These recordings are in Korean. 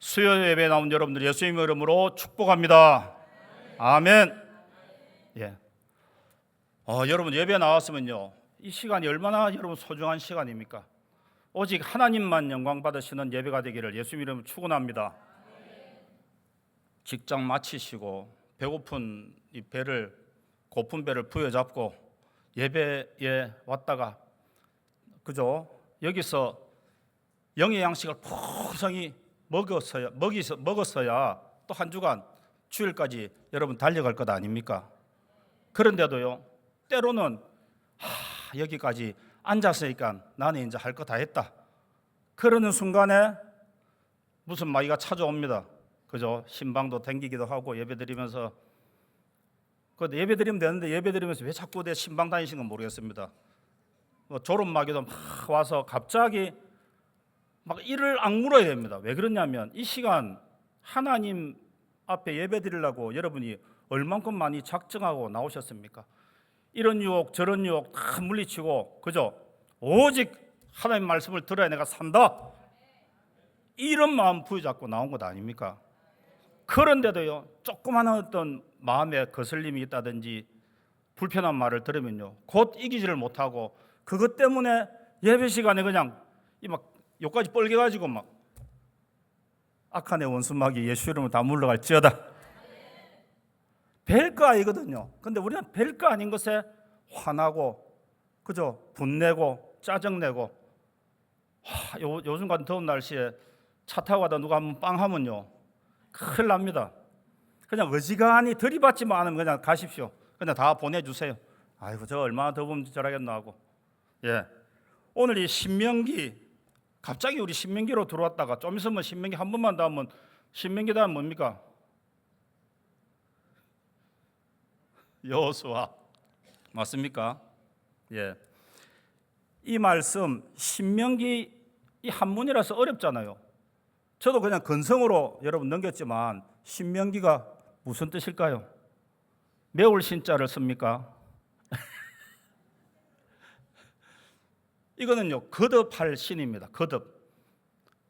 수요 예배에 나온 여러분들 예수님의 이름으로 축복합니다. 아멘. 예. 여러분 예배 나왔으면요, 이 시간이 얼마나 여러분 소중한 시간입니까? 오직 하나님만 영광 받으시는 예배가 되기를 예수님 이름으로 축원합니다. 직장 마치시고 배고픈 이 배를, 고픈 배를 부여잡고 예배에 왔다가 그죠? 여기서 영의 양식을 풍성히 먹었어야 또 한 주간 주일까지 여러분 달려갈 것 아닙니까? 그런데도요, 때로는 여기까지 앉았으니까 나는 이제 할 거 다 했다, 그러는 순간에 무슨 마귀가 찾아옵니다. 그죠? 신방도 댕기기도 하고 예배드리면서, 예배드리면 되는데 예배드리면서 왜 자꾸 내 신방 다니시는 건 모르겠습니다. 졸업 마귀도 막 와서 갑자기 막 이를 악물어야 됩니다. 왜 그러냐면 이 시간 하나님 앞에 예배 드리려고 여러분이 얼만큼 많이 작정하고 나오셨습니까? 이런 유혹 저런 유혹 다 물리치고, 그죠? 오직 하나님 말씀을 들어야 내가 산다, 이런 마음 부여잡고 나온 것 아닙니까? 그런데도요, 조그마한 어떤 마음에 거슬림이 있다든지 불편한 말을 들으면요, 곧 이기지를 못하고 그것 때문에 예배 시간에 그냥 막 욕까지 뻘개가지고 막 악한 애 원수마귀 예수 이름으로 다 물러갈지어다. 별거 아니거든요. 근데 우리는 별거 아닌 것에 화나고, 그죠? 분내고 짜증내고. 요즘 같은 더운 날씨에 차 타고 가다 누가 한번 빵 하면요, 큰일 납니다. 그냥 어지간히 들이받지만 않으면 그냥 가십시오. 그냥 다 보내주세요. 아이고 저 얼마나 더우면 저라겠노 하고. 예. 오늘 이 신명기, 갑자기 우리 신명기로 들어왔다가 좀 있으면 신명기 한 번만 더 하면 신명기 다음 뭡니까? 여호수아. 맞습니까? 예. 이 말씀 신명기 이 한문이라서 어렵잖아요. 저도 그냥 건성으로 여러분 넘겼지만 신명기가 무슨 뜻일까요? 매울 신자를 씁니까? 이거는요, 거듭할 신입니다.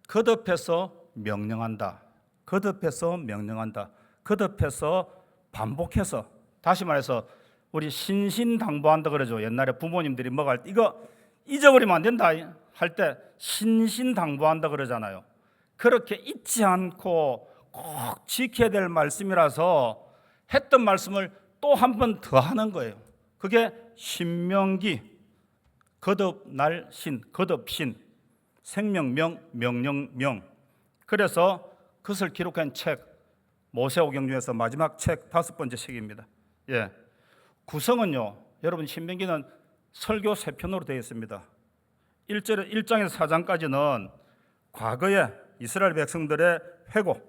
거듭해서 명령한다. 거듭해서 명령한다. 거듭해서 반복해서, 다시 말해서 우리 신신당부한다 그러죠. 옛날에 부모님들이 먹을 때 이거 잊어버리면 안 된다 할 때 신신당부한다 그러잖아요. 그렇게 잊지 않고 꼭 지켜야 될 말씀이라서 했던 말씀을 또 한 번 더 하는 거예요. 그게 신명기, 거듭날 신, 거듭신, 생명명, 명령명. 그래서 그것을 기록한 책, 모세오경 중에서 마지막 책 5번째 책입니다. 예. 구성은요, 여러분 신명기는 설교 3편으로 되어 있습니다. 1장에서 4장까지는 과거에 이스라엘 백성들의 회고,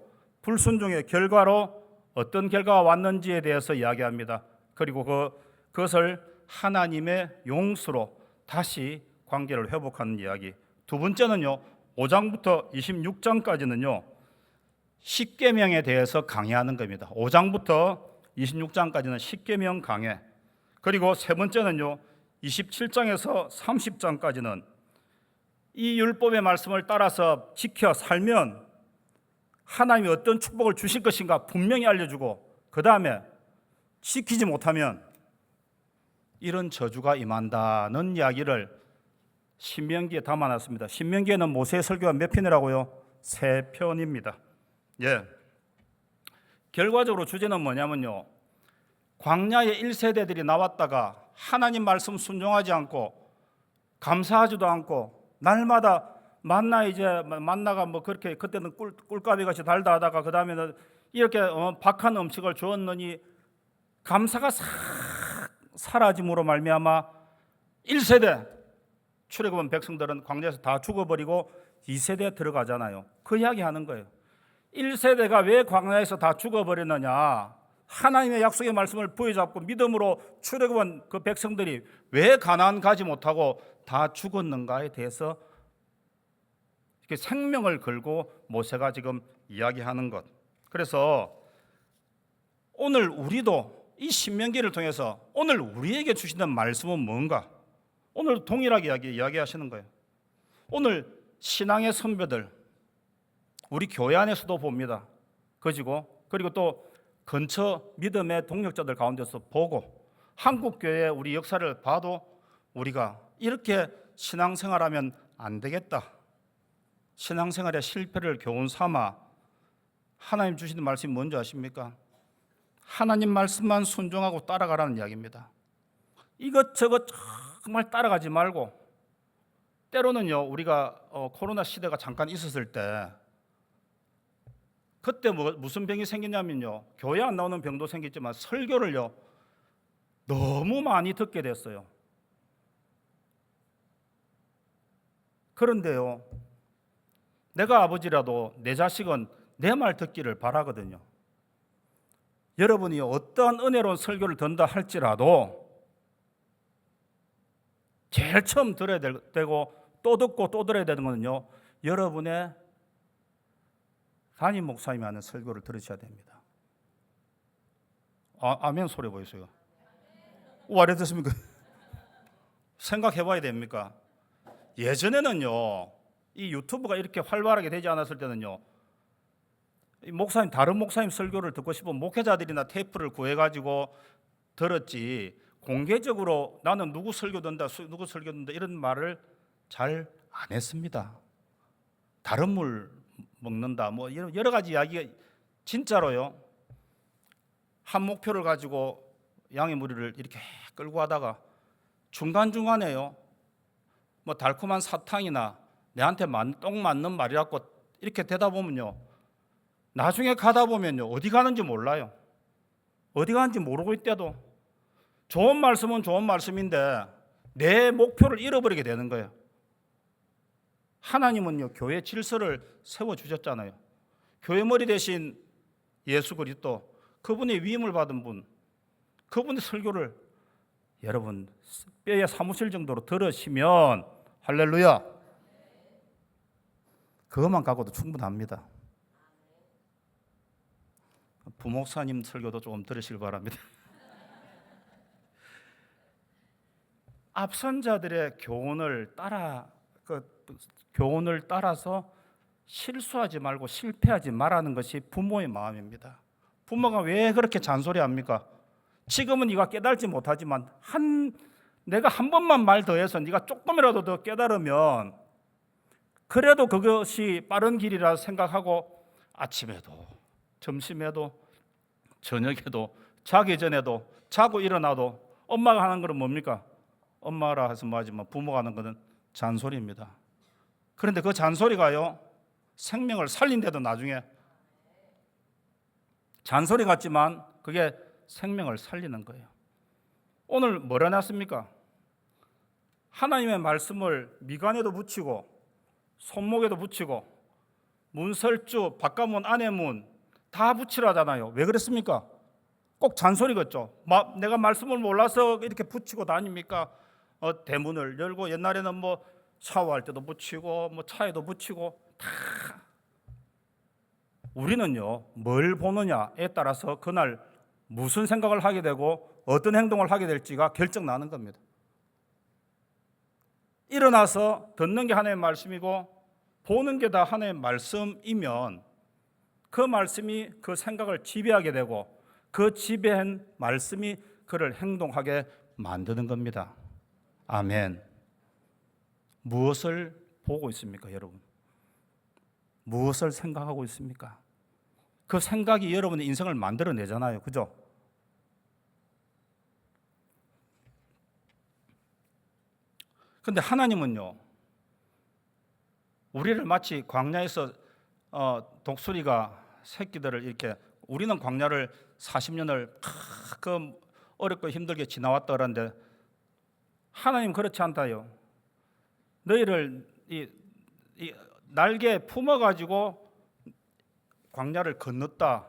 불순종의 결과로 어떤 결과가 왔는지에 대해서 이야기합니다. 그리고 그것을 하나님의 용서로 다시 관계를 회복하는 이야기. 두 번째는요, 5장부터 26장까지는요 십계명에 대해서 강해하는 겁니다. 5장부터 26장까지는 십계명 강해. 그리고 세 번째는요, 27장에서 30장까지는 이 율법의 말씀을 따라서 지켜 살면 하나님이 어떤 축복을 주실 것인가 분명히 알려주고, 그 다음에 지키지 못하면 이런 저주가 임한다는 이야기를 신명기에 담아놨습니다. 신명기에는 모세의 설교가 몇 편이라고요? 3편입니다. 예. 결과적으로 주제는 뭐냐면요, 광야의 1세대들이 나왔다가 하나님 말씀 순종하지 않고 감사하지도 않고 날마다 만나가 뭐 그렇게 그때는 꿀가비 같이 달다 하다가 그 다음에는 이렇게 박한 음식을 주었느니 감사가 싹 사라짐으로 말미암아 1세대 출애굽한 백성들은 광야에서 다 죽어버리고 2세대에 들어가잖아요. 그 이야기 하는 거예요. 1세대가 왜 광야에서 다 죽어버렸느냐, 하나님의 약속의 말씀을 부여잡고 믿음으로 출애굽한 그 백성들이 왜 가나안 가지 못하고 다 죽었는가에 대해서 이렇게 생명을 걸고 모세가 지금 이야기하는 것. 그래서 오늘 우리도 이 신명기를 통해서 오늘 우리에게 주시는 말씀은 뭔가, 오늘 동일하게 이야기하시는 거예요. 오늘 신앙의 선배들, 우리 교회 안에서도 봅니다. 그리고 또 근처 믿음의 동력자들 가운데서 보고 한국 교회의 우리 역사를 봐도 우리가 이렇게 신앙생활하면 안 되겠다. 신앙생활의 실패를 교훈 삼아 하나님 주시는 말씀이 뭔지 아십니까? 하나님 말씀만 순종하고 따라가라는 이야기입니다. 이것저것 정말 따라가지 말고, 때로는요 우리가 코로나 시대가 잠깐 있었을 때 그때 무슨 병이 생기냐면요, 교회 안 나오는 병도 생겼지만 설교를요 너무 많이 듣게 됐어요. 그런데요, 내가 아버지라도 내 자식은 내 말 듣기를 바라거든요. 여러분이 어떠한 은혜로운 설교를 듣는다 할지라도 제일 처음 들어야 되고 또 듣고 또 들어야 되는 거는요, 여러분의 담임 목사님이 하는 설교를 들으셔야 됩니다. 아멘 소리 보이세요? 왜 됐습니까? 생각해 봐야 됩니까? 예전에는요, 이 유튜브가 이렇게 활발하게 되지 않았을 때는요, 목사님, 다른 목사님 설교를 듣고 싶으면 목회자들이나 테이프를 구해가지고 들었지, 공개적으로 나는 누구 설교 듣는다, 누구 설교 듣는다 이런 말을 잘 안 했습니다. 다른 물 먹는다, 뭐 여러 가지 이야기가, 진짜로요. 한 목표를 가지고 양의 무리를 이렇게 끌고 하다가 중간중간에요, 뭐 달콤한 사탕이나 내한테 똥 맞는 말이라고 이렇게 되다 보면요, 나중에 가다 보면요 어디 가는지 몰라요. 어디 가는지 모르고 있대도 좋은 말씀은 좋은 말씀인데 내 목표를 잃어버리게 되는 거예요. 하나님은요 교회 질서를 세워주셨잖아요. 교회 머리 대신 예수 그리스도, 그분의 위임을 받은 분, 그분의 설교를 여러분 뼈에 사무실 정도로 들으시면 할렐루야, 그것만 갖고도 충분합니다. 부목사님 설교도 조금 들으시길 바랍니다. 앞선 자들의 교훈을 따라서 실수하지 말고 실패하지 말라는 것이 부모의 마음입니다. 부모가 왜 그렇게 잔소리합니까? 지금은 네가 깨달지 못하지만 내가 한 번만 말 더해서 네가 조금이라도 더 깨달으면 그래도 그것이 빠른 길이라 생각하고 아침에도 점심에도 저녁에도 자기 전에도 자고 일어나도 엄마가 하는 것은 뭡니까? 엄마라 해서 뭐하지만 부모가 하는 것은 잔소리입니다. 그런데 그 잔소리가요 생명을 살린데도 나중에 잔소리 같지만 그게 생명을 살리는 거예요. 오늘 뭐라 놨습니까? 하나님의 말씀을 미간에도 붙이고 손목에도 붙이고 문설주, 바깥문, 안에문 다 붙이라잖아요. 왜 그랬습니까? 꼭 잔소리 같죠. 내가 말씀을 몰라서 이렇게 붙이고 다닙니까? 대문을 열고, 옛날에는 뭐 샤워할 때도 붙이고 뭐 차에도 붙이고 다. 우리는요 뭘 보느냐에 따라서 그날 무슨 생각을 하게 되고 어떤 행동을 하게 될지가 결정나는 겁니다. 일어나서 듣는 게 하나님의 말씀이고 보는 게 다 하나님의 말씀이면 그 말씀이 그 생각을 지배하게 되고 그 지배한 말씀이 그를 행동하게 만드는 겁니다. 아멘. 무엇을 보고 있습니까, 여러분? 무엇을 생각하고 있습니까? 그 생각이 여러분의 인생을 만들어내잖아요. 그죠? 근데 하나님은요, 우리를 마치 광야에서 독수리가 새끼들을 이렇게, 우리는 광야를 40년을 그 어렵고 힘들게 지나왔다 그러는데 하나님 그렇지 않다요. 너희를 이 날개에 품어가지고 광야를 건넜다.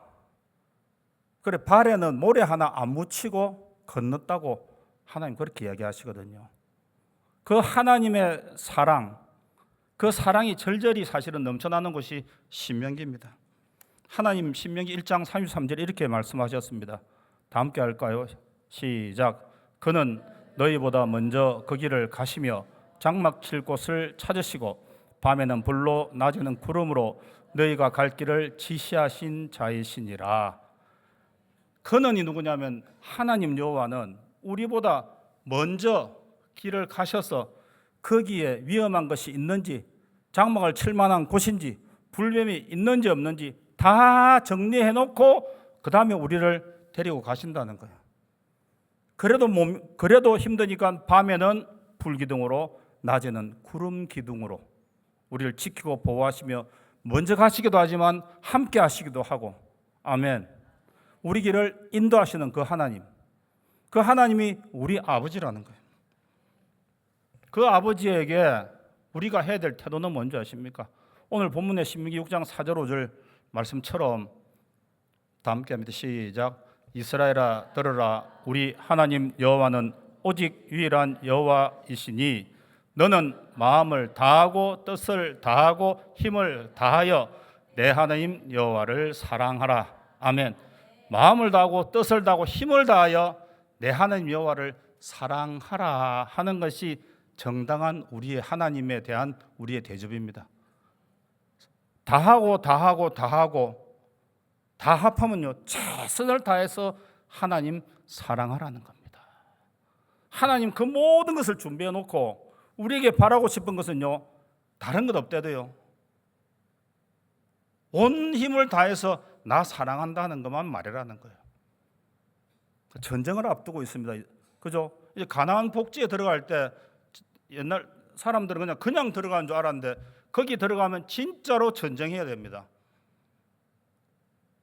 그래, 발에는 모래 하나 안 묻히고 건넜다고 하나님 그렇게 이야기하시거든요. 그 하나님의 사랑, 그 사랑이 절절히 사실은 넘쳐나는 것이 신명기입니다. 하나님 신명기 1장 33절에 이렇게 말씀하셨습니다. 다 함께 할까요? 시작. 그는 너희보다 먼저 그 길을 가시며 장막 칠 곳을 찾으시고 밤에는 불로 낮에는 구름으로 너희가 갈 길을 지시하신 자이시니라. 그는이 누구냐면 하나님 여호와는 우리보다 먼저 길을 가셔서 거기에 위험한 것이 있는지, 장막을 칠 만한 곳인지, 불뱀이 있는지 없는지 다 정리해 놓고 그 다음에 우리를 데리고 가신다는 거예요. 그래도 힘드니까 밤에는 불기둥으로, 낮에는 구름 기둥으로 우리를 지키고 보호하시며 먼저 가시기도 하지만 함께 하시기도 하고. 아멘. 우리 길을 인도하시는 그 하나님, 그 하나님이 우리 아버지라는 거예요. 그 아버지에게 우리가 해야 될 태도는 뭔지 아십니까? 오늘 본문의 신명기 6장 4절 5절 말씀처럼 다 함께 합니다. 시작. 이스라엘아 들으라. 우리 하나님 여호와는 오직 유일한 여호와이시니 너는 마음을 다하고 뜻을 다하고 힘을 다하여 내 하나님 여호와를 사랑하라. 아멘. 마음을 다하고 뜻을 다하고 힘을 다하여 내 하나님 여호와를 사랑하라 하는 것이 정당한 우리의 하나님에 대한 우리의 대접입니다. 다하고 다 합하면요, 최선을 다해서 하나님 사랑하라는 겁니다. 하나님 그 모든 것을 준비해 놓고 우리에게 바라고 싶은 것은요, 다른 것 없대도요, 온 힘을 다해서 나 사랑한다는 것만 말이라는 거예요. 전쟁을 앞두고 있습니다. 그죠? 이제 가나안 복지에 들어갈 때 옛날 사람들은 그냥 들어가는 줄 알았는데 거기 들어가면 진짜로 전쟁해야 됩니다.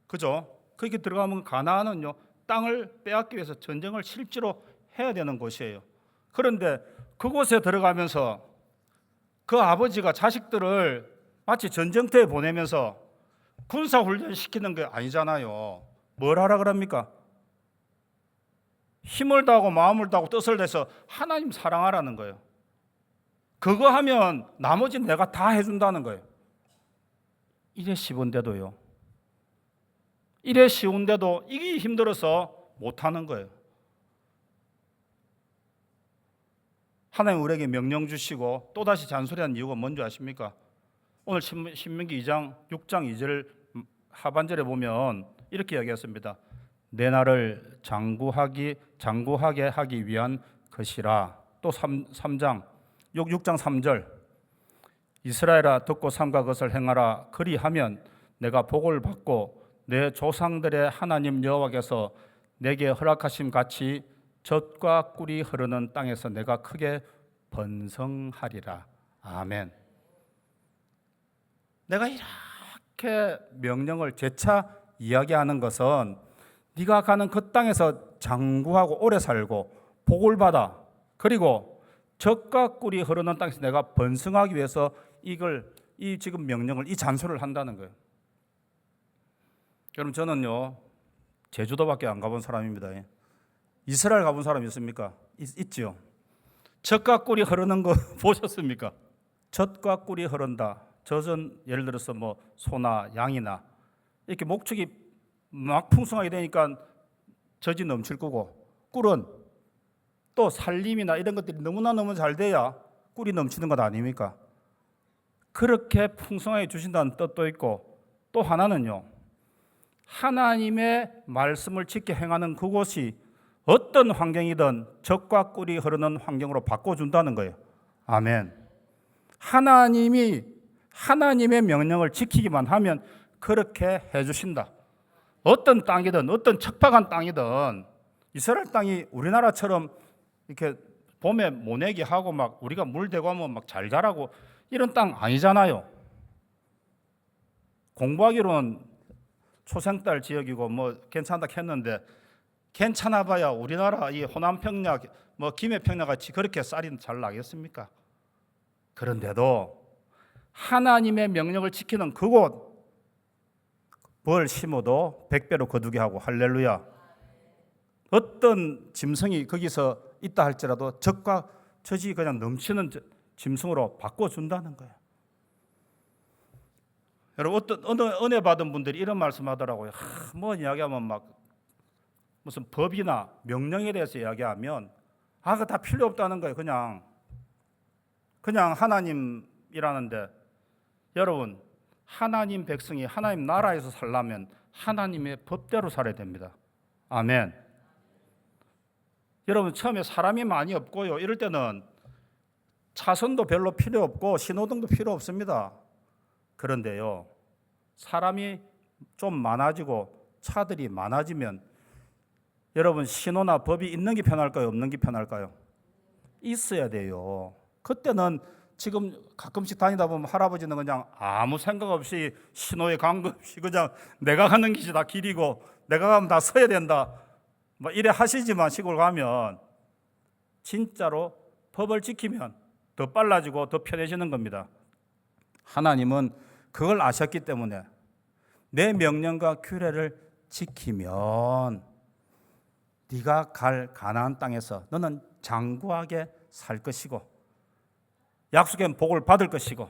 그죠? 거기 들어가면 가나안은요, 땅을 빼앗기 위해서 전쟁을 실제로 해야 되는 곳이에요. 그런데 그곳에 들어가면서 그 아버지가 자식들을 마치 전쟁터에 보내면서 군사훈련 시키는 게 아니잖아요. 뭘 하라 그럽니까? 힘을 다하고 마음을 다하고 뜻을 다해서 하나님 사랑하라는 거예요. 그거 하면 나머지는 내가 다 해준다는 거예요. 이래 쉬운데도요, 이래 쉬운데도 이게 힘들어서 못하는 거예요. 하나님 우리에게 명령 주시고 또다시 잔소리하는 이유가 뭔지 아십니까? 오늘 신명기 2장 6장 2절 하반절에 보면 이렇게 이야기했습니다. 내 나를 장구하게 하기 위한 것이라. 또 6장 3절 이스라엘아 듣고 삼가 그것을 행하라. 그리하면 내가 복을 받고 내 조상들의 하나님 여호와께서 내게 허락하심 같이 젖과 꿀이 흐르는 땅에서 내가 크게 번성하리라. 아멘. 내가 이렇게 명령을 재차 이야기하는 것은 네가 가는 그 땅에서 장구하고 오래 살고 복을 받아, 그리고 젖과 꿀이 흐르는 땅에서 내가 번성하기 위해서 이 지금 명령을, 이 잔소리를 한다는 거예요. 여러분, 저는요 제주도밖에 안 가본 사람입니다. 이스라엘 가본 사람 있습니까? 있지요. 젖과 꿀이 흐르는 거 보셨습니까? 젖과 꿀이 흐른다. 젖은 예를 들어서 뭐 소나 양이나 이렇게 목축이 막 풍성하게 되니까 젖이 넘칠 거고, 꿀은 또 살림이나 이런 것들이 너무 잘 돼야 꿀이 넘치는 것 아닙니까? 그렇게 풍성하게 주신다는 뜻도 있고, 또 하나는요, 하나님의 말씀을 지켜 행하는 그곳이 어떤 환경이든 젖과 꿀이 흐르는 환경으로 바꿔준다는 거예요. 아멘. 하나님의 명령을 지키기만 하면 그렇게 해주신다. 어떤 땅이든, 어떤 척박한 땅이든, 이스라엘 땅이 우리나라처럼 이렇게 봄에 모내기 하고 막 우리가 물 대고 하면 막 잘 자라고 이런 땅 아니잖아요. 공부하기로는 초생딸 지역이고 뭐 괜찮다 했는데, 괜찮아 봐야 우리나라 이 호남 평야, 뭐 김해 평야 같이 그렇게 쌀이 잘 나겠습니까? 그런데도 하나님의 명령을 지키는 그곳, 뭘 심어도 100배로 거두게 하고, 할렐루야. 어떤 짐승이 거기서 있다 할지라도 젖이 그냥 넘치는 짐승으로 바꿔준다는 거예요. 여러분, 어떤 은혜 받은 분들이 이런 말씀하더라고요. 뭐 이야기하면 막 무슨 법이나 명령에 대해서 이야기하면 그거 다 필요 없다는 거예요. 그냥 하나님이라는데, 여러분, 하나님 백성이 하나님 나라에서 살려면 하나님의 법대로 살아야 됩니다. 아멘. 여러분, 처음에 사람이 많이 없고요, 이럴 때는 차선도 별로 필요 없고 신호등도 필요 없습니다. 그런데요, 사람이 좀 많아지고 차들이 많아지면 여러분, 신호나 법이 있는 게 편할까요? 없는 게 편할까요? 있어야 돼요. 그때는 지금 가끔씩 다니다 보면 할아버지는 그냥 아무 생각 없이 신호에 관계 없이 그냥 내가 가는 길이 다 길이고 내가 가면 다 서야 된다, 뭐 이래 하시지만 시골 가면 진짜로 법을 지키면 더 빨라지고 더 편해지는 겁니다. 하나님은 그걸 아셨기 때문에 내 명령과 규례를 지키면 네가 갈 가나안 땅에서 너는 장구하게 살 것이고 약속의 복을 받을 것이고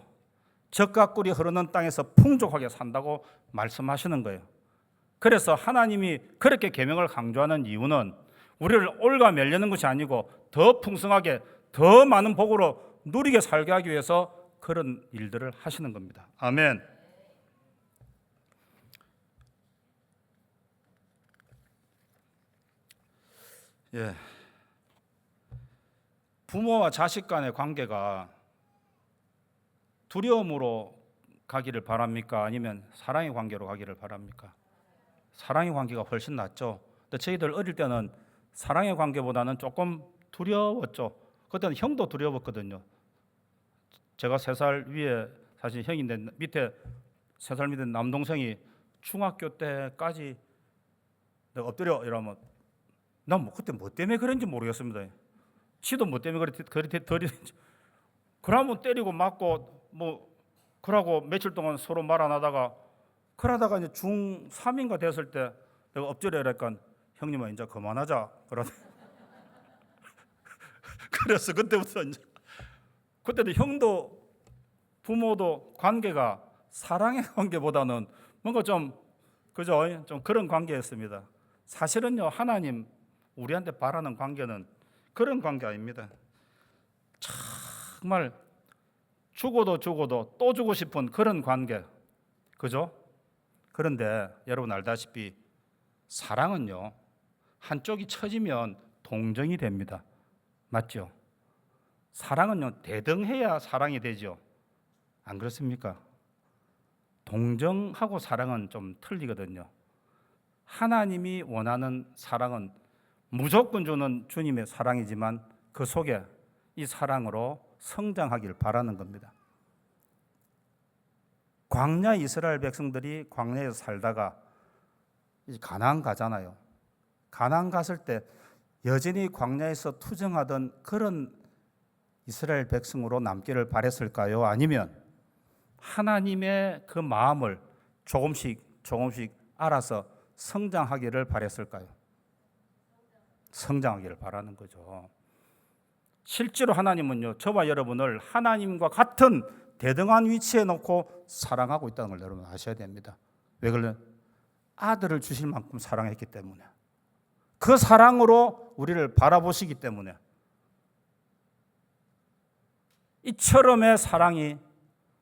젖과 꿀이 흐르는 땅에서 풍족하게 산다고 말씀하시는 거예요. 그래서 하나님이 그렇게 계명을 강조하는 이유는 우리를 올가매려는 것이 아니고 더 풍성하게 더 많은 복으로 누리게 살게 하기 위해서 그런 일들을 하시는 겁니다. 아멘. 예. 부모와 자식 간의 관계가 두려움으로 가기를 바랍니까? 아니면 사랑의 관계로 가기를 바랍니까? 사랑의 관계가 훨씬 낫죠. 근데 저희들 어릴 때는 사랑의 관계보다는 조금 두려웠죠. 그때는 형도 두려웠거든요. 제가 3살 위에 사실 형인데 밑에 3살 밑에 남동생이 중학교 때까지 내가 엎드려 이러면 난 뭐 그때 뭐 때문에 그런지 모르겠습니다. 지도 뭐 때문에 그랬는지. 그러면 때리고 맞고 뭐 그러고 며칠 동안 서로 말 안 하다가 그러다가 이제 중3인가 됐을 때 내가 엎드려 이러니까 형님아 이제 그만하자 그러다. 그래서 그때부터 이제 그때도 형도 부모도 관계가 사랑의 관계보다는 뭔가 좀 그죠? 좀 그런 관계였습니다. 사실은요, 하나님 우리한테 바라는 관계는 그런 관계 아닙니다. 정말 죽어도 또 주고 싶은 그런 관계, 그죠? 그런데 여러분 알다시피 사랑은요, 한쪽이 처지면 동정이 됩니다. 맞죠? 사랑은요, 대등해야 사랑이 되죠. 안 그렇습니까? 동정하고 사랑은 좀 틀리거든요. 하나님이 원하는 사랑은 무조건 주는 주님의 사랑이지만 그 속에 이 사랑으로 성장하길 바라는 겁니다. 광야 이스라엘 백성들이 광야에서 살다가 가나안 가잖아요. 가나안 갔을 때 여전히 광야에서 투정하던 그런 이스라엘 백성으로 남기를 바랬을까요? 아니면 하나님의 그 마음을 조금씩 알아서 성장하기를 바랬을까요? 성장하기를 바라는 거죠. 실제로 하나님은요, 저와 여러분을 하나님과 같은 대등한 위치에 놓고 사랑하고 있다는 걸 여러분 아셔야 됩니다. 왜 그러냐? 아들을 주실 만큼 사랑했기 때문에, 그 사랑으로 우리를 바라보시기 때문에 이처럼의 사랑이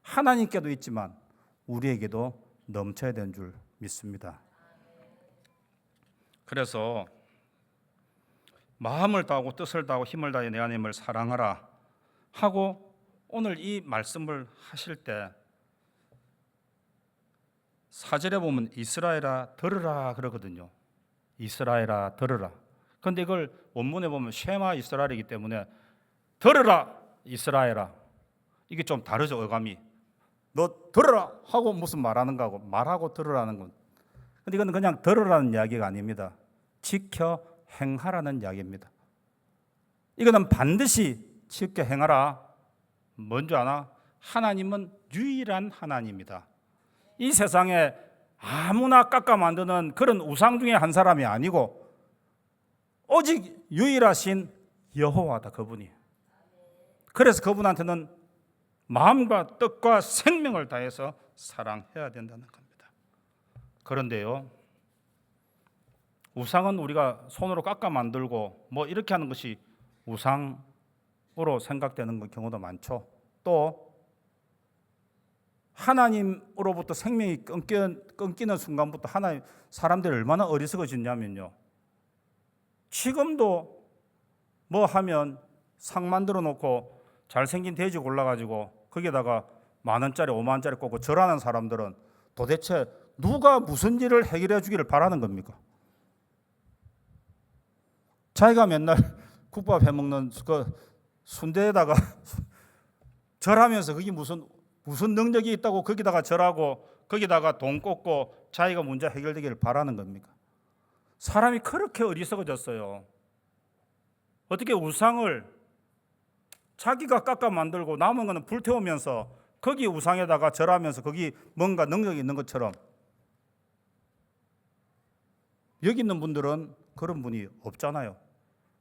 하나님께도 있지만 우리에게도 넘쳐야 되는 줄 믿습니다. 그래서 마음을 다하고 뜻을 다하고 힘을 다해 내 하나님을 사랑하라 하고 오늘 이 말씀을 하실 때 4절에 보면 이스라엘아 들으라 그러거든요. 이스라엘아 들으라. 그런데 이걸 원문에 보면 쉐마 이스라엘이기 때문에 들으라 이스라엘아, 이게 좀 다르죠. 어감이. 너 들으라 하고 무슨 말하는가 하고 말하고 들으라는 건. 근데 이건 그냥 들으라는 이야기가 아닙니다. 지켜 행하라는 이야기입니다. 이거는 반드시 지켜 행하라. 뭔지 아나? 하나님은 유일한 하나님이다. 이 세상에 아무나 깎아 만드는 그런 우상 중에 한 사람이 아니고 오직 유일하신 여호와다, 그분이. 그래서 그분한테는 마음과 뜻과 생명을 다해서 사랑해야 된다는 겁니다. 그런데요, 우상은 우리가 손으로 깎아 만들고 뭐 이렇게 하는 것이 우상으로 생각되는 경우도 많죠. 또 하나님으로부터 생명이 끊기는 순간부터 하나님 사람들이 얼마나 어리석어졌냐면요. 지금도 뭐 하면 상 만들어 놓고 잘생긴 돼지 골라가지고 거기다가 10,000원짜리 50,000원짜리 꽂고 절하는 사람들은 도대체 누가 무슨 일을 해결해 주기를 바라는 겁니까? 자기가 맨날 국밥 해먹는 그 순대에다가 절하면서 그게 무슨 능력이 있다고 거기다가 절하고 거기다가 돈 꽂고 자기가 문제 해결되기를 바라는 겁니까? 사람이 그렇게 어리석어졌어요. 어떻게 우상을 자기가 깎아 만들고 남은 거는 불태우면서 거기 우상에다가 절하면서 거기 뭔가 능력이 있는 것처럼. 여기 있는 분들은 그런 분이 없잖아요.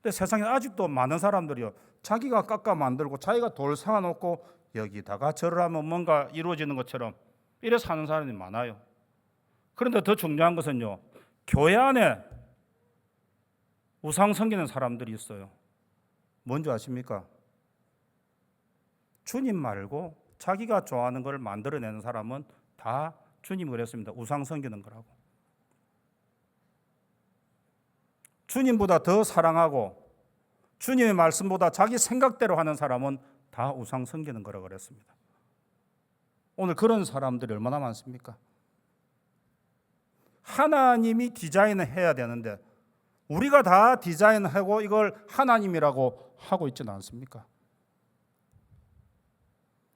근데 세상에 아직도 많은 사람들이요, 자기가 깎아 만들고 자기가 돌 사놓고 여기다가 절을 하면 뭔가 이루어지는 것처럼 이래 사는 사람이 많아요. 그런데 더 중요한 것은요, 교회 안에 우상 섬기는 사람들이 있어요. 뭔지 아십니까? 주님 말고 자기가 좋아하는 걸 만들어내는 사람은 다 주님이 그랬습니다. 우상 섬기는 거라고. 주님보다 더 사랑하고 주님의 말씀보다 자기 생각대로 하는 사람은 다 우상 섬기는 거라고 그랬습니다. 오늘 그런 사람들이 얼마나 많습니까? 하나님이 디자인을 해야 되는데 우리가 다 디자인하고 이걸 하나님이라고 하고 있지는 않습니까?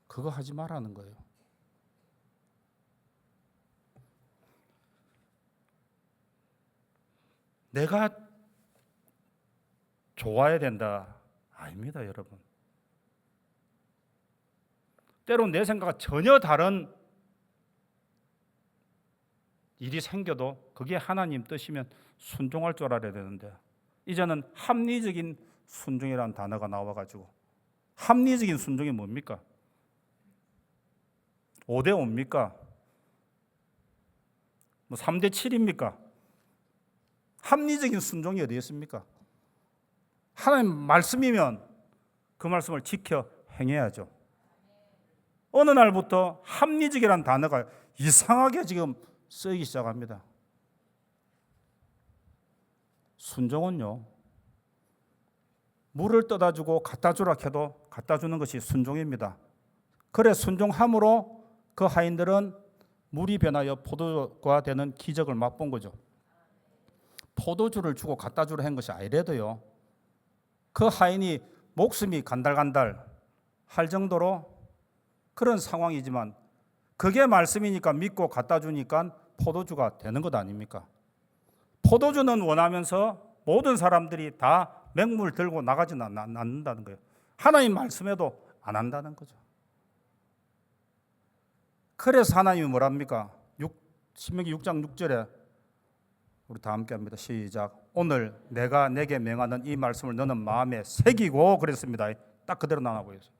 그거 하지 말라는 거예요. 내가 좋아야 된다. 아닙니다, 여러분. 때론 내 생각과 전혀 다른 일이 생겨도 그게 하나님 뜻이면 순종할 줄 알아야 되는데 이제는 합리적인 순종이라는 단어가 나와가지고 합리적인 순종이 뭡니까? 5대5입니까? 뭐 3대7입니까? 합리적인 순종이 어디 있습니까? 하나님 말씀이면 그 말씀을 지켜 행해야죠. 어느 날부터 합리적이라는 단어가 이상하게 지금 쓰이기 시작합니다. 순종은요, 물을 떠다 주고 갖다 주라 해도 갖다 주는 것이 순종입니다. 그래 순종함으로 그 하인들은 물이 변하여 포도주가 되는 기적을 맛본 거죠. 포도주를 주고 갖다 주라 한 것이 아니래도요, 그 하인이 목숨이 간달간달 할 정도로 그런 상황이지만 그게 말씀이니까 믿고 갖다 주니까 포도주가 되는 것 아닙니까? 포도주는 원하면서 모든 사람들이 다 맹물 들고 나가지는 않는다는 거예요. 하나님 말씀에도 안 한다는 거죠. 그래서 하나님이 뭐랍니까? 신명기 6장 6절에 우리 다 함께 합니다. 시작. 오늘 내가 내게 명하는 이 말씀을 너는 마음에 새기고 그랬습니다. 딱 그대로 나가고 있어요.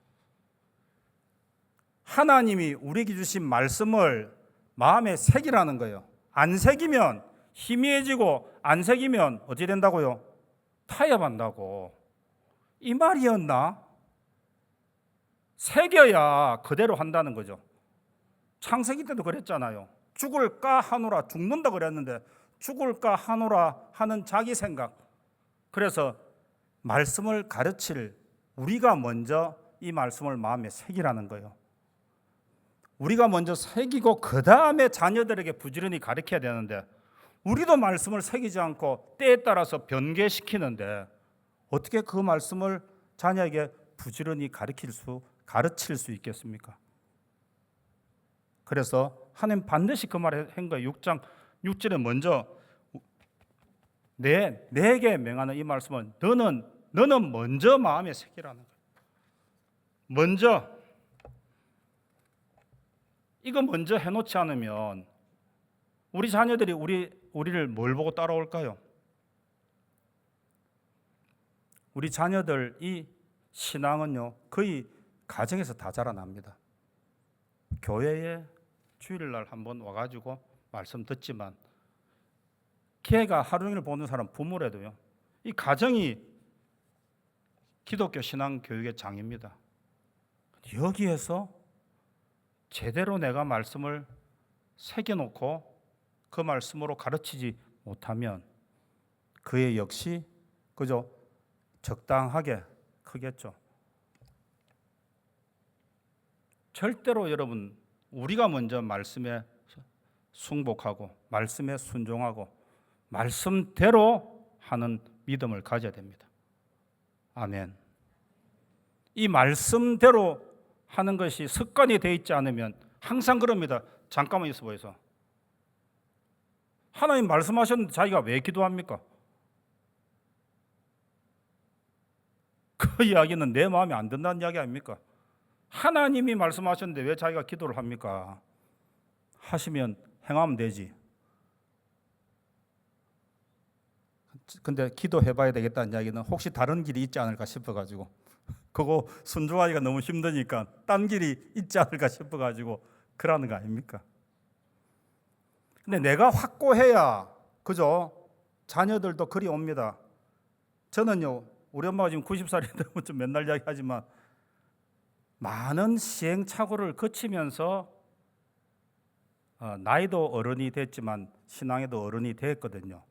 하나님이 우리에게 주신 말씀을 마음에 새기라는 거예요. 안 새기면 희미해지고 안 새기면 어찌 된다고요? 타협한다고. 이 말이었나? 새겨야 그대로 한다는 거죠. 창세기 때도 그랬잖아요. 죽을까 하노라, 죽는다 그랬는데 죽을까 하노라 하는 자기 생각. 그래서 말씀을 가르칠 우리가 먼저 이 말씀을 마음에 새기라는 거예요. 우리가 먼저 새기고 그 다음에 자녀들에게 부지런히 가르쳐야 되는데 우리도 말씀을 새기지 않고 때에 따라서 변개시키는데 어떻게 그 말씀을 자녀에게 부지런히 가르칠 수 있겠습니까? 그래서 하나님 반드시 그 말을 한 거예요. 6장 6절에 먼저 내게 명하는 이 말씀은 너는 먼저 마음에 새기라는 거예요. 먼저 이거 먼저 해놓지 않으면 우리 자녀들이 우리를 뭘 보고 따라올까요? 우리 자녀들 이 신앙은요 거의 가정에서 다 자라납니다. 교회에 주일날 한번 와가지고 말씀 듣지만 걔가 하루 종일 보는 사람 부모라도요 이 가정이 기독교 신앙 교육의 장입니다. 여기에서 제대로 내가 말씀을 새겨놓고 그 말씀으로 가르치지 못하면 그의 역시 그저 적당하게 크겠죠. 절대로 여러분 우리가 먼저 말씀에 순복하고 말씀에 순종하고 말씀대로 하는 믿음을 가져야 됩니다. 아멘. 이 말씀대로 하는 것이 습관이 되어 있지 않으면 항상 그럽니다. 잠깐만 있어 보여서. 하나님 말씀하셨는데 자기가 왜 기도합니까? 그 이야기는 내 마음에 안 든다는 이야기 아닙니까? 하나님이 말씀하셨는데 왜 자기가 기도를 합니까? 하시면 행하면 되지. 근데 기도해봐야 되겠다는 이야기는 혹시 다른 길이 있지 않을까 싶어가지고 그거 순종하기가 너무 힘드니까 딴 길이 있지 않을까 싶어가지고 그러는 거 아닙니까? 근데 내가 확고해야 그죠? 자녀들도 그리 옵니다. 저는요 우리 엄마가 지금 90살인데 좀 맨날 이야기하지만 많은 시행착오를 거치면서 나이도 어른이 됐지만 신앙에도 어른이 됐거든요.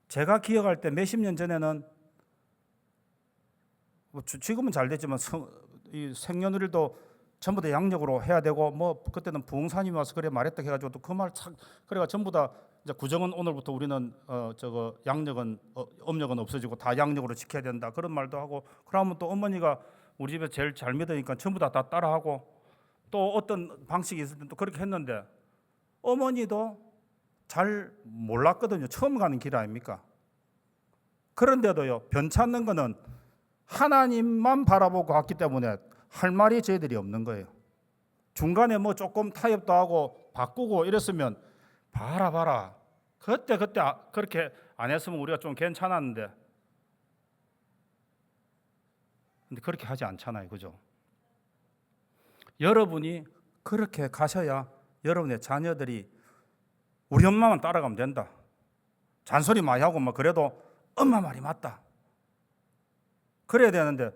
제가 기억할 때 몇십 년 전에는 지금은 잘 됐지만 이 생년월일도 전부 다 양력으로 해야 되고 뭐 그때는 부흥사님이 와서 그래 말했다 해가지고 또 그 말 그래가 전부 다 이제 구정은 오늘부터 우리는 양력은 음력은 없어지고 다 양력으로 지켜야 된다 그런 말도 하고 그러면 또 어머니가 우리 집에 제일 잘 믿으니까 전부 다 따라하고 또 어떤 방식이 있을 때 또 그렇게 했는데 어머니도 잘 몰랐거든요. 처음 가는 길 아닙니까? 그런데도요 변찮는 거는 하나님만 바라보고 갔기 때문에 할 말이 저희들이 없는 거예요. 중간에 뭐 조금 타협도 하고 바꾸고 이랬으면 봐라 그때 그렇게 안 했으면 우리가 좀 괜찮았는데 근데 그렇게 하지 않잖아요. 그죠? 여러분이 그렇게 가셔야 여러분의 자녀들이 우리 엄마만 따라가면 된다. 잔소리 많이 하고 막 그래도 엄마 말이 맞다. 그래야 되는데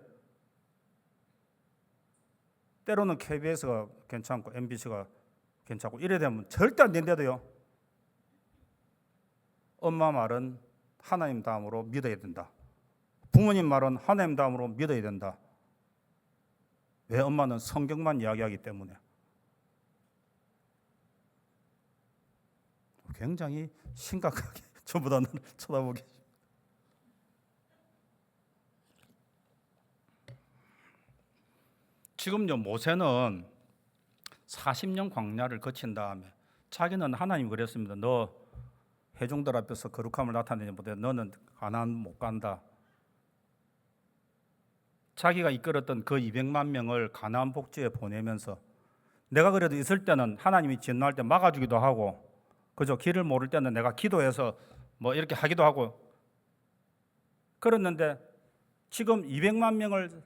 때로는 KBS가 괜찮고 MBC가 괜찮고 이래 되면 절대 안 된대도요. 엄마 말은 하나님 다음으로 믿어야 된다. 부모님 말은 하나님 다음으로 믿어야 된다. 왜? 엄마는 성경만 이야기하기 때문에. 굉장히 심각하게 저보다 쳐다보기. 지금요 모세는 40년 광야를 거친 다음에 자기는 하나님 그랬습니다. 너 회중들 앞에서 거룩함을 나타내지 못해 너는 가나안 못 간다. 자기가 이끌었던 그 200만 명을 가나안 복지에 보내면서 내가 그래도 있을 때는 하나님이 진노할 때 막아주기도 하고 그죠? 길을 모를 때는 내가 기도해서 뭐 이렇게 하기도 하고 그랬는데 지금 200만 명을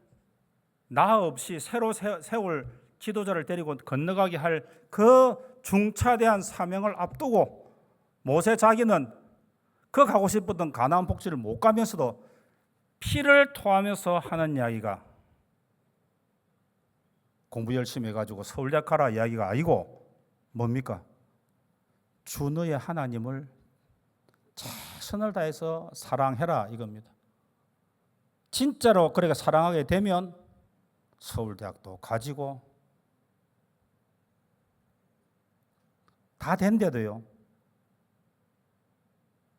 나 없이 새로 세울 지도자를 데리고 건너가게 할 그 중차대한 사명을 앞두고 모세 자기는 그 가고 싶었던 가나안 복지를 못 가면서도 피를 토하면서 하는 이야기가 공부 열심히 해가지고 서울대 가라 이야기가 아니고 뭡니까? 주 너의 하나님을 최선을 다해서 사랑해라 이겁니다. 진짜로 그렇게 사랑하게 되면 서울대학도 가지고 다 된대도요.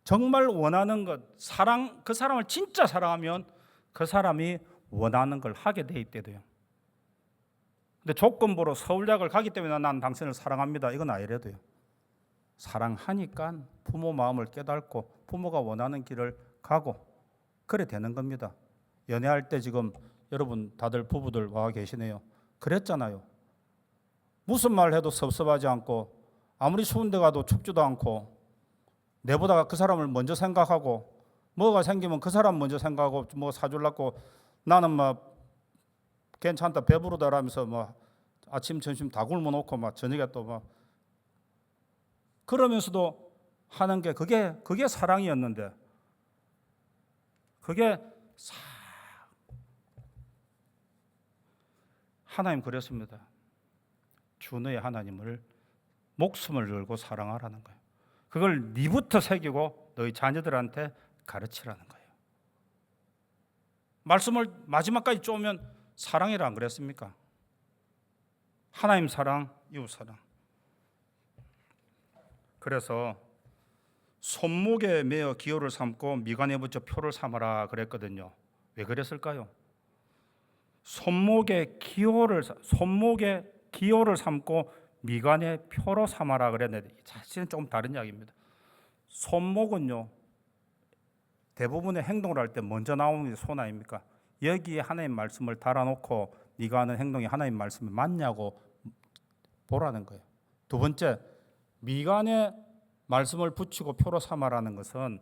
정말 원하는 것, 사랑, 그 사람을 진짜 사랑하면 그 사람이 원하는 걸 하게 돼 있대도요. 근데 조건부로 서울대학을 가기 때문에 난 당신을 사랑합니다. 이건 아니래도요. 사랑하니까 부모 마음을 깨닫고 부모가 원하는 길을 가고 그래 되는 겁니다. 연애할 때 지금 여러분 다들 부부들 와 계시네요. 그랬잖아요. 무슨 말 해도 섭섭하지 않고 아무리 추운 데 가도 춥지도 않고 내보다 그 사람을 먼저 생각하고 뭐가 생기면 그 사람 먼저 생각하고 뭐 사주려고 나는 막 괜찮다 배부르다라면서 뭐 아침 점심 다 굶어 놓고 막 저녁에 또 막 그러면서도 하는 게 그게 사랑이었는데 그게 하나님 그랬습니다. 주 너의 하나님을 목숨을 걸고 사랑하라는 거예요. 그걸 네부터 새기고 너희 자녀들한테 가르치라는 거예요. 말씀을 마지막까지 쪼으면 사랑이라 안 그랬습니까? 하나님 사랑, 이웃 사랑. 그래서 손목에 매어 기호를 삼고 미간에 붙여 표를 삼아라 그랬거든요. 왜 그랬을까요? 손목에 기호를 삼고 미간에 표로 삼아라 그랬는데 사실은 조금 다른 이야기입니다. 손목은요, 대부분의 행동을 할 때 먼저 나오는 게 손 아닙니까? 여기에 하나님 말씀을 달아놓고 네가 하는 행동이 하나님 말씀이 맞냐고 보라는 거예요. 두 번째, 미간에 말씀을 붙이고 표로 삼아라는 것은,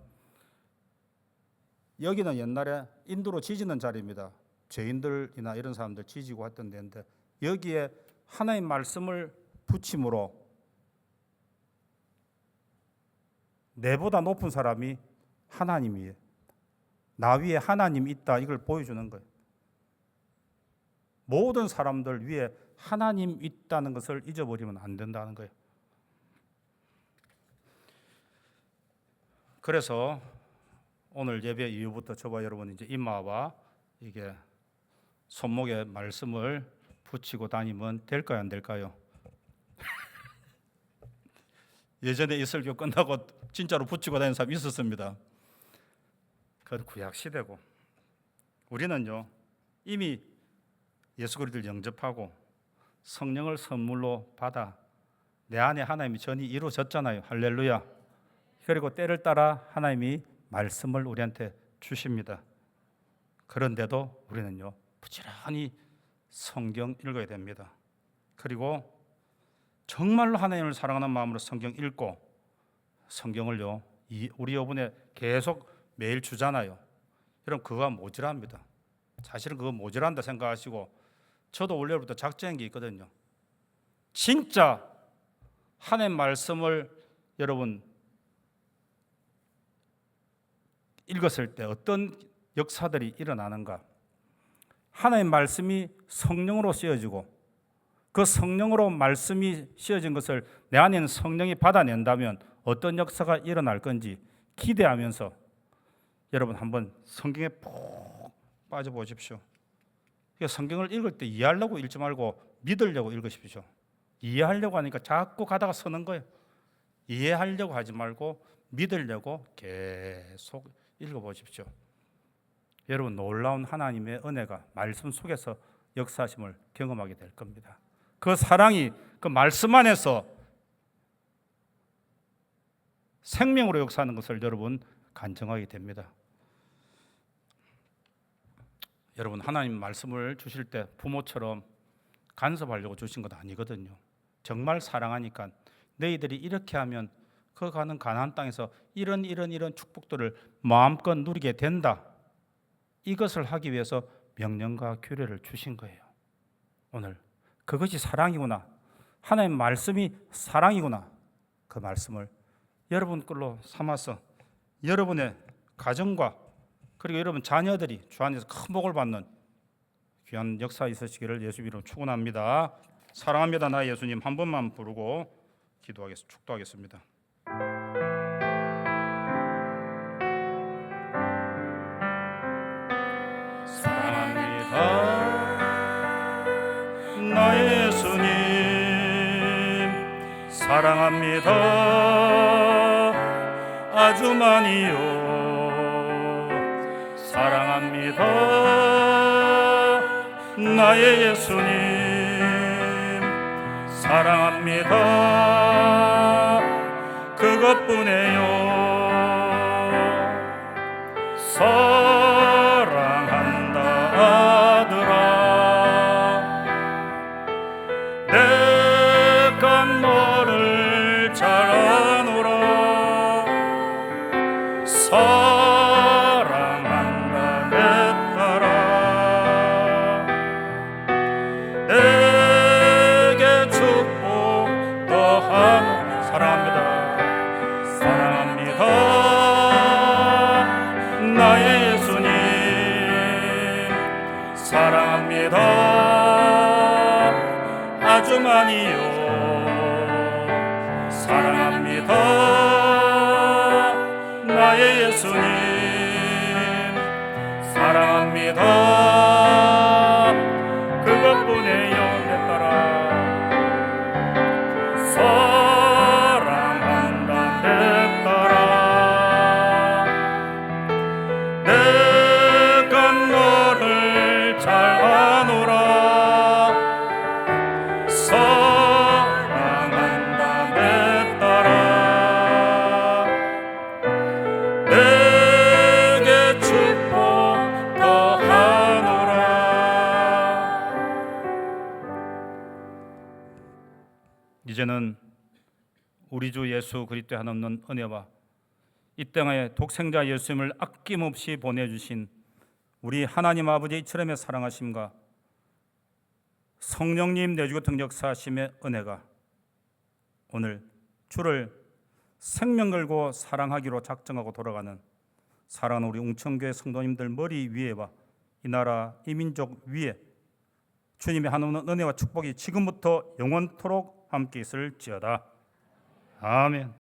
여기는 옛날에 인두로 지지는 자리입니다. 죄인들이나 이런 사람들 지지고 했던 데인데, 여기에 하나님 말씀을 붙임으로 내보다 높은 사람이 하나님이에요. 나 위에 하나님이 있다, 이걸 보여주는 거예요. 모든 사람들 위에 하나님 있다는 것을 잊어버리면 안 된다는 거예요. 그래서 오늘 예배 이후부터 저와 여러분 이제 이마와 이게 손목에 말씀을 붙이고 다니면 될까요, 안 될까요? 예전에 이 설교 끝나고 진짜로 붙이고 다니는 사람이 있었습니다. 그건 구약 시대고, 우리는요 이미 예수 그리스도를 영접하고 성령을 선물로 받아 내 안에 하나님이 전이 이루어졌잖아요. 할렐루야. 그리고 때를 따라 하나님이 말씀을 우리한테 주십니다. 그런데도 우리는요 부지런히 성경 읽어야 됩니다. 그리고 정말로 하나님을 사랑하는 마음으로 성경 읽고, 성경을요 우리 여분에 계속 매일 주잖아요. 여러분 그거가 모자랍니다. 사실은 그거 모자란다 생각하시고, 저도 원래부터 작정한 게 있거든요. 진짜 하나님 말씀을 여러분 읽었을 때 어떤 역사들이 일어나는가, 하나님 말씀이 성령으로 씌어지고 그 성령으로 말씀이 씌어진 것을 내 안에 있는 성령이 받아낸다면 어떤 역사가 일어날 건지 기대하면서 여러분 한번 성경에 푹 빠져보십시오. 성경을 읽을 때 이해하려고 읽지 말고 믿으려고 읽으십시오. 이해하려고 하니까 자꾸 가다가 서는 거예요. 이해하려고 하지 말고 믿으려고 계속 읽어보십시오. 여러분 놀라운 하나님의 은혜가 말씀 속에서 역사하심을 경험하게 될 겁니다. 그 사랑이 그 말씀 안에서 생명으로 역사하는 것을 여러분 간증하게 됩니다. 여러분 하나님 말씀을 주실 때 부모처럼 간섭하려고 주신 것 아니거든요. 정말 사랑하니까 너희들이 이렇게 하면 그 가는 가나안 땅에서 이런 축복들을 마음껏 누리게 된다, 이것을 하기 위해서 명령과 규례를 주신 거예요. 오늘 그것이 사랑이구나, 하나님 말씀이 사랑이구나, 그 말씀을 여러분 걸로 삼아서 여러분의 가정과 그리고 여러분 자녀들이 주 안에서 큰 복을 받는 귀한 역사 있으시기를 예수 이름으로 축원합니다. 사랑합니다 나 예수님 한 번만 부르고 축도하겠습니다. 사랑합니다 나의 예수님, 사랑합니다 아주 많이요. 사랑합니다 나의 예수님, 사랑합니다 그것뿐이에요. 사랑한다 아들아, 내가 너를 잘 아노라. 사랑한다 내 딸아, 내게 축복 더하노라. 사랑합니다. 사랑합니다 나의 예수님, 사랑합니다 아주 많이요. 이제는 우리 주 예수 그리스도의 한없는 은혜와 이 땅에 독생자 예수님을 아낌없이 보내주신 우리 하나님 아버지의 이처럼의 사랑하심과 성령님 내주고 등적사하심의 은혜가 오늘 주를 생명 걸고 사랑하기로 작정하고 돌아가는 사랑하는 우리 웅천교회 성도님들 머리 위에와 이 나라 이 민족 위에 주님의 한없는 은혜와 축복이 지금부터 영원토록 함께 있을지어다. 아멘.